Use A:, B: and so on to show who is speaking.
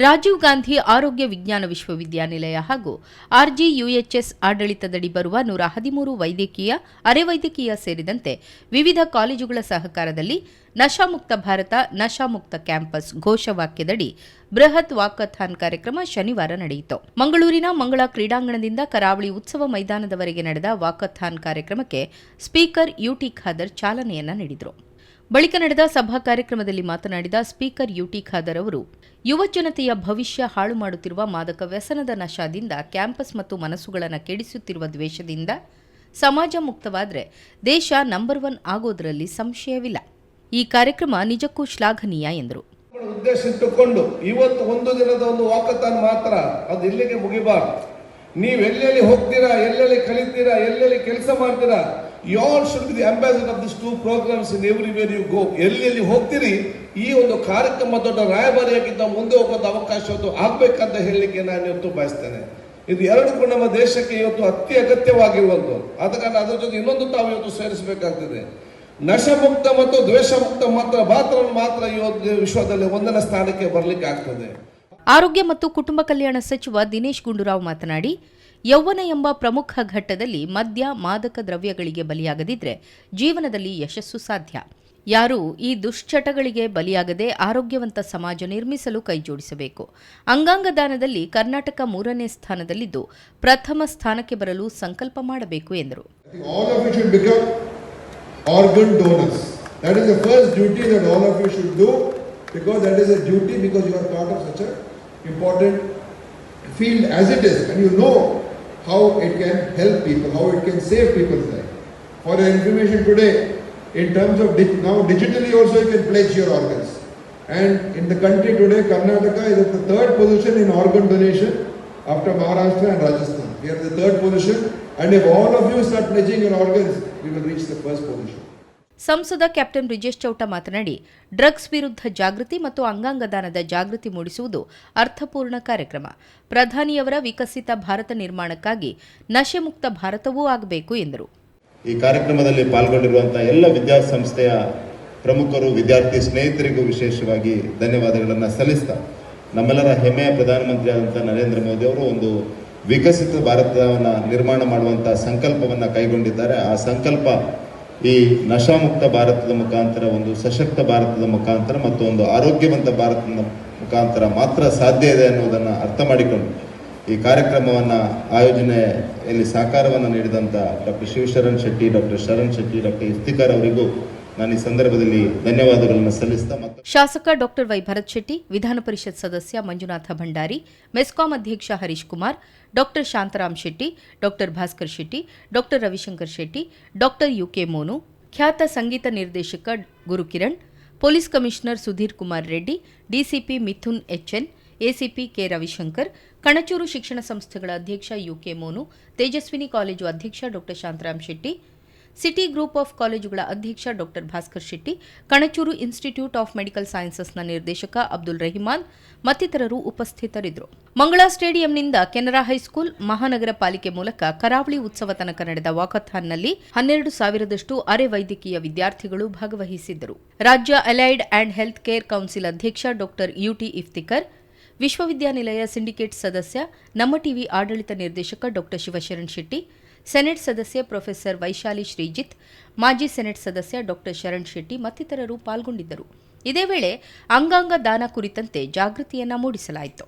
A: ರಾಜೀವ್ ಗಾಂಧಿ ಆರೋಗ್ಯ ವಿಜ್ಞಾನ ವಿಶ್ವವಿದ್ಯಾನಿಲಯ ಹಾಗೂ ಆರ್ಜಿಯುಎಚ್ಎಸ್ ಆಡಳಿತದಡಿ ಬರುವ 113 ವೈದ್ಯಕೀಯ, ಅರೆವೈದ್ಯಕೀಯ ಸೇರಿದಂತೆ ವಿವಿಧ ಕಾಲೇಜುಗಳ ಸಹಕಾರದಲ್ಲಿ ನಶಾಮುಕ್ತ ಭಾರತ, ನಶಾಮುಕ್ತ ಕ್ಯಾಂಪಸ್ ಘೋಷವಾಕ್ಯದಡಿ ಬೃಹತ್ ವಾಕಥಾನ್ ಕಾರ್ಯಕ್ರಮ ಶನಿವಾರ ನಡೆಯಿತು. ಮಂಗಳೂರಿನ ಮಂಗಳ ಕ್ರೀಡಾಂಗಣದಿಂದ ಕರಾವಳಿ ಉತ್ಸವ ಮೈದಾನದವರೆಗೆ ನಡೆದ ವಾಕಥಾನ್ ಕಾರ್ಯಕ್ರಮಕ್ಕೆ ಸ್ಪೀಕರ್ ಯುಟಿ ಖಾದರ್ ಚಾಲನೆಯನ್ನ ನೀಡಿದರು. ಬಳಿಕ ನಡೆದ ಸಭಾ ಕಾರ್ಯಕ್ರಮದಲ್ಲಿ ಮಾತನಾಡಿದ ಸ್ಪೀಕರ್ ಯುಟಿ ಖಾದರ್ ಅವರು, ಯುವ ಜನತೆಯ ಭವಿಷ್ಯ ಹಾಳು ಮಾಡುತ್ತಿರುವ ಮಾದಕ ವ್ಯಸನದ ನಶಾದಿಂದ, ಕ್ಯಾಂಪಸ್ ಮತ್ತು ಮನಸ್ಸುಗಳನ್ನು ಕೆಡಿಸುತ್ತಿರುವ ದ್ವೇಷದಿಂದ ಸಮಾಜ ಮುಕ್ತವಾದರೆ ದೇಶ ನಂಬರ್ 1 ಆಗೋದರಲ್ಲಿ ಸಂಶಯವಿಲ್ಲ. ಈ ಕಾರ್ಯಕ್ರಮ ನಿಜಕ್ಕೂ ಶ್ಲಾಘನೀಯ ಎಂದರು.
B: ಉದ್ದೇಶ ಇಟ್ಟುಕೊಂಡು ಇವತ್ತು ಒಂದು ದಿನದ ಒಂದು ವಾಕಥಾನ್ ಮಾತ್ರ ಅದು ಇಲ್ಲಿಗೆ ಮುಗಿಬಾರದು. ನೀವು ಎಲ್ಲೆಲ್ಲಿ ಹೋಗ್ತೀರಾ, ಎಲ್ಲೆಲ್ಲಿ ಕಲಿತೀರಾ, ಎಲ್ಲೆಲ್ಲಿ ಕೆಲಸ ಮಾಡ್ತೀರಾ, you all should be the ambassador of these two programs in everywhere you go. ಎಲ್ಲೆಲ್ಲಿ ಹೋಗ್ತೀರಿ ಈ ಒಂದು ಕಾರ್ಯಕ್ರಮ ದೊಡ್ಡ ರಾಯಭಾರಿಯಾಗಿದ್ದ ಮುಂದೆ ಹೋಗೋದು ಅವಕಾಶ ಆಗ್ಬೇಕಂತ ಹೇಳಲಿಕ್ಕೆ ನಾನು ಇವತ್ತು ಬಯಸ್ತೇನೆ. ಇದು ಎರಡು ಕೂಡ ನಮ್ಮ ದೇಶಕ್ಕೆ ಇವತ್ತು ಅತಿ ಅಗತ್ಯವಾಗಿರುವಂಥದ್ದು. ಆದ ಕಾರಣ ಅದರ ಜೊತೆ ಇನ್ನೊಂದು ತಾವು ಇವತ್ತು ಸೇರಿಸಬೇಕಾಗ್ತದೆ. ನಶಮುಕ್ತ ಮತ್ತು ದ್ವೇಷ ಮುಕ್ತ ಮಾತ್ರ ಇವತ್ತು ವಿಶ್ವದಲ್ಲಿ 1ನೇ ಸ್ಥಾನಕ್ಕೆ ಬರಲಿಕ್ಕೆ ಆಗ್ತದೆ.
A: ಆರೋಗ್ಯ ಮತ್ತು ಕುಟುಂಬ ಕಲ್ಯಾಣ ಸಚಿವ ದಿನೇಶ್ ಗುಂಡೂರಾವ್ ಮಾತನಾಡಿ, ಯೌವನ ಎಂಬ ಪ್ರಮುಖ ಘಟ್ಟದಲ್ಲಿ ಮದ್ಯ, ಮಾದಕ ದ್ರವ್ಯಗಳಿಗೆ ಬಲಿಯಾಗದಿದ್ರೆ ಜೀವನದಲ್ಲಿ ಯಶಸ್ಸು ಸಾಧ್ಯ. ಯಾರೂ ಈ ದುಶ್ಚಟಗಳಿಗೆ ಬಲಿಯಾಗದೆ ಆರೋಗ್ಯವಂತ ಸಮಾಜ ನಿರ್ಮಿಸಲು ಕೈಜೋಡಿಸಬೇಕು. ಅಂಗಾಂಗ ದಾನದಲ್ಲಿ ಕರ್ನಾಟಕ 3ನೇ ಸ್ಥಾನದಲ್ಲಿದ್ದು ಪ್ರಥಮ ಸ್ಥಾನಕ್ಕೆ ಬರಲು ಸಂಕಲ್ಪ ಮಾಡಬೇಕು ಎಂದರು.
C: Organ donors. That is the first duty that all of you should do, because that is a duty, because you are part of such an important field as it is, and you know how it can help people, how it can save people's life. For your information today, in terms of now digitally also you can pledge your organs, and in the country today Karnataka is at the 3rd position in organ donation after Maharashtra and Rajasthan. We are the 3rd position, and if all of you start pledging your organs, we will reach the 1st position.
A: ಸಂಸದ captain Brijesh Chowta ಮಾತನಾಡಿ, drugs ವಿರುದ್ಧ ಜಾಗೃತಿ ಮತ್ತು ಅಂಗಾಂಗ ದಾನದ ಜಾಗೃತಿ ಮೂಡಿಸುವುದು ಅರ್ಥಪೂರ್ಣ ಕಾರ್ಯಕ್ರಮ. ಪ್ರಧಾನಿಯವರ ವಿಕಸಿತ ಭಾರತ ನಿರ್ಮಾಣಕ್ಕಾಗಿ ನಶೆ ಮುಕ್ತ ಭಾರತವೂ ಆಗಬೇಕು ಎಂದರು.
D: ಈ ಕಾರ್ಯಕ್ರಮದಲ್ಲಿ ಪಾಲ್ಗೊಂಡಿರುವಂತಹ ಎಲ್ಲ ವಿದ್ಯಾಸಂಸ್ಥೆಯ ಪ್ರಮುಖರು, ವಿದ್ಯಾರ್ಥಿ ಸ್ನೇಹಿತರಿಗೂ ವಿಶೇಷವಾಗಿ ಧನ್ಯವಾದಗಳನ್ನು ಸಲ್ಲಿಸ್ತಾ, ನಮ್ಮೆಲ್ಲರ ಹೆಮ್ಮೆಯ ಪ್ರಧಾನಮಂತ್ರಿ ಆದಂಥ ನರೇಂದ್ರ ಮೋದಿ ಅವರು ಒಂದು ವಿಕಸಿತ ಭಾರತವನ್ನು ನಿರ್ಮಾಣ ಮಾಡುವಂತಹ ಸಂಕಲ್ಪವನ್ನು ಕೈಗೊಂಡಿದ್ದಾರೆ. ಆ ಸಂಕಲ್ಪ ಈ ನಶಾಮುಕ್ತ ಭಾರತದ ಮುಖಾಂತರ, ಒಂದು ಸಶಕ್ತ ಭಾರತದ ಮುಖಾಂತರ ಮತ್ತು ಒಂದು ಆರೋಗ್ಯವಂತ ಭಾರತದ ಮುಖಾಂತರ ಮಾತ್ರ ಸಾಧ್ಯ ಇದೆ ಅನ್ನೋದನ್ನು ಅರ್ಥ ಮಾಡಿಕೊಂಡು ಈ ಕಾರ್ಯಕ್ರಮವನ್ನು ಆಯೋಜನೆಯಲ್ಲಿ ಸಹಕಾರವನ್ನು ನೀಡಿದಂಥ doctor Shivasharan Shetty, doctor Sharan Shetty, doctor Iftikar ಅವರಿಗೂ ನಾನು ಈ ಸಂದರ್ಭದಲ್ಲಿ ಧನ್ಯವಾದಗಳನ್ನು ಸಲ್ಲಿಸ್ತಾ,
A: ಶಾಸಕ ಡಾಕ್ಟರ್ ವೈ ಭರತ್ ಶೆಟ್ಟಿ, ವಿಧಾನ ಪರಿಷತ್ ಸದಸ್ಯ ಮಂಜುನಾಥ ಭಂಡಾರಿ, ಮೆಸ್ಕಾಂ ಅಧ್ಯಕ್ಷ Harish Kumar, doctor Shantaram Shetty, doctor Bhaskar Shetty, doctor Ravishankar Shetty, doctor U K Monu, ಖ್ಯಾತ ಸಂಗೀತ ನಿರ್ದೇಶಕ Gurukiran, police commissioner Sudhir Kumar Reddy, DCP Mithun H N, ACP K Ravishankar, Kanachur ಶಿಕ್ಷಣ ಸಂಸ್ಥೆಗಳ ಅಧ್ಯಕ್ಷ ಯುಕೆ ಮೋನು, ತೇಜಸ್ವಿನಿ ಕಾಲೇಜು ಅಧ್ಯಕ್ಷ doctor Shantaram Shetty, city group of ಕಾಲೇಜುಗಳ ಅಧ್ಯಕ್ಷ doctor Bhaskar Shetty, Kanachur institute of medical ಸೈನ್ಸಸ್ನ ನಿರ್ದೇಶಕ ಅಬ್ದುಲ್ ರಹಿಮಾನ್ ಮತ್ತಿತರರು ಉಪಸ್ಥಿತರಿದ್ದರು. ಮಂಗಳಾ ಸ್ಟೇಡಿಯಂನಿಂದ ಕೆನರಾ ಹೈಸ್ಕೂಲ್, ಮಹಾನಗರ ಪಾಲಿಕೆ ಮೂಲಕ ಕರಾವಳಿ ಉತ್ಸವ ತನಕ ನಡೆದ ವಾಕಥಾನ್ನಲ್ಲಿ 12,000 ಅರೆ ವೈದ್ಯಕೀಯ ವಿದ್ಯಾರ್ಥಿಗಳು ಭಾಗವಹಿಸಿದ್ದರು. ರಾಜ್ಯ allied and health care council ಅಧ್ಯಕ್ಷ ಡಾಕ್ಟರ್ ಯುಟಿ ಇಫ್ತಿಕರ್, ವಿಶ್ವವಿದ್ಯಾನಿಲಯ ಸಿಂಡಿಕೇಟ್ ಸದಸ್ಯ, ನಮ್ಮ ಟಿವಿ ಆಡಳಿತ ನಿರ್ದೇಶಕ ಡಾಕ್ಟರ್ ಶಿವಶರಣ್ ಶೆಟ್ಟಿ, ಸೆನೆಟ್ ಸದಸ್ಯ ಪ್ರೊಫೆಸರ್ ವೈಶಾಲಿ ಶ್ರೀಜಿತ್, ಮಾಜಿ ಸೆನೆಟ್ ಸದಸ್ಯ ಡಾಕ್ಟರ್ ಶರಣ್ ಶೆಟ್ಟಿ ಮತ್ತಿತರರು ಪಾಲ್ಗೊಂಡಿದ್ದರು. ಇದೇ ವೇಳೆ ಅಂಗಾಂಗ ದಾನ ಕುರಿತಂತೆ ಜಾಗೃತಿಯನ್ನ ಮೂಡಿಸಲಾಯಿತು.